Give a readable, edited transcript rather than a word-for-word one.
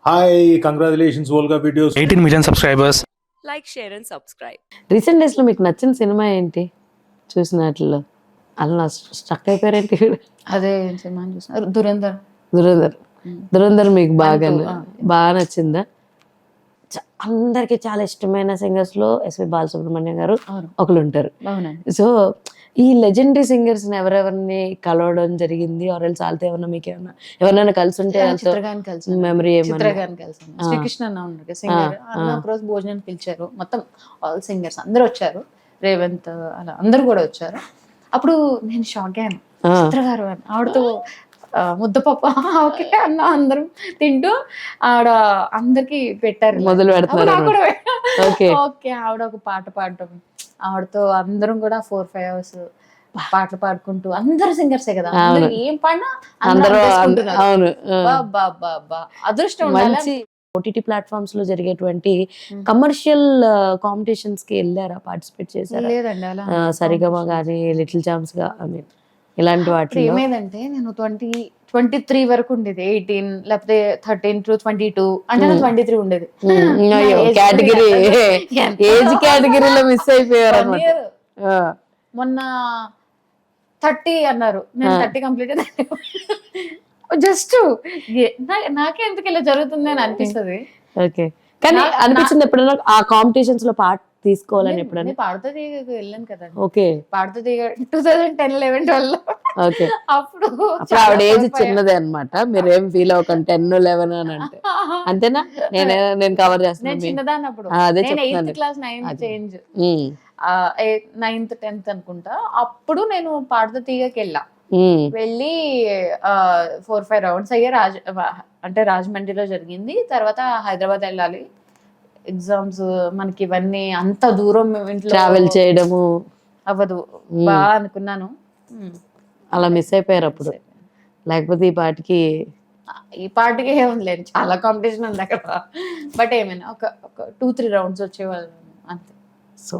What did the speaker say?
Hi, congratulations, Volga Videos. 18 million subscribers. Like, share and subscribe. Recent డేస్లో మీకు నచ్చిన cinema ఏంటి చూసినట్లో? అలా స్ట్రక్ అయిపోయారేంటి? అదే సినిమా చూసిన దురంధర్. దురంధర్ మీకు బాగా నచ్చిందా? అందరికి చాలా ఇష్టమైన సింగర్స్ లో ఎస్పి బాలసుబ్రహ్మణ్యం గారు ఒకరు ఉంటారు. సో ఈ లెజెండరీ సింగర్స్ ఎవరెవరిని కలవడం జరిగింది? ఆర్ఎల్స్ వాళ్ళతో ఏమన్నా మీకు ఎవరైనా కలిసి ఉంటే మెమరీ శ్రీకృష్ణ అన్న ఉన్నారు సింగర్, అన్న ఒక రోజు భోజనానికి పిలిచారు. మొత్తం ఆల్ సింగర్స్ అందరూ వచ్చారు, రేవంత్ అలా అందరు కూడా వచ్చారు. అప్పుడు నేను షాక్ అయ్యాను. చిత్ర గారు ఆవిడతో ముద్దపప్పు ఓకే అన్న అందరం తింటూ ఆవిడ అందరికి పెట్టారు, మొదలు పెడతారు. ఓకే ఆవిడ ఒక పాట పాడటం, ఆవిడతో అందరం కూడా 4-5 hours పాటలు పాడుకుంటూ, అందరు సింగర్సే కదా, ఏం పాడినా అదృష్టం ఉండాలి. ఓటీటీ ప్లాట్ఫామ్స్ లో జరిగేటువంటి కమర్షియల్ కాంపిటీషన్స్ కి వెళ్ళారా, పార్టిసిపేట్ చేశారా? లేదండి అలా సరిగమ గానీ లిటిల్ ఛాంప్స్ గా ఇలాంటి వాటి ఏమేదంటే నేను 23 వరకు ఉండేది, 18 లేకపోతే 13 to 22 అంటే 23 ఉండేది. కేటగిరీ ఏజ్ కేటగిరీలో మిస్ అయిపోయారు అన్నమాట. మొన్న 30 అన్నారు, నేను 30 కంప్లీట్ జస్ట్ నాకే ఎందుకు ఇలా జరుగుతుంది అని అనిపిస్తుంది. ఓకే, కానీ అనిపించింది ఎప్పుడైనా ఆ కాంపిటీషన్స్ లో పార్ట్ తీసుకోవాలని? ఎప్పుడైనా పాడుతూ వెళ్ళాను కదా. ఓకే, పాడుతూ 2010-11-12 ఓకే, అప్పుడు ఆవిడ ఏజ్ చిన్నదే అనమాట. మీరేం ఫీల్ అవ్వకండి, 10-11 అని అంటే అంతేనా? నేను కవర్ చేస్తాను. చిన్నదాన్ని అప్పుడు, 8th class 9th change, 9th 10th అనుకుంటా. అప్పుడు నేను పాడుతూ తీగకి వెళ్ళి 4-5 rounds అయ్యే అంటే రాజమండ్రిలో జరిగింది. తర్వాత హైదరాబాద్ వెళ్ళాలి, ఎగ్జామ్స్, మనకి ఇవన్నీ అంత దూరం ఇంట్లో ట్రావెల్ చేయడము అవ్వదు. బాగా అనుకున్నాను, అలా మిస్ అయిపోయారు అప్పుడు. లేకపోతే ఈ పాటికి ఏముంది లేదు, చాలా కాంపిటీషన్ ఉంది అక్కడ. బట్ ఏమైనా ఒక 2-3 rounds వచ్చేవాళ్ళు అంతే. సో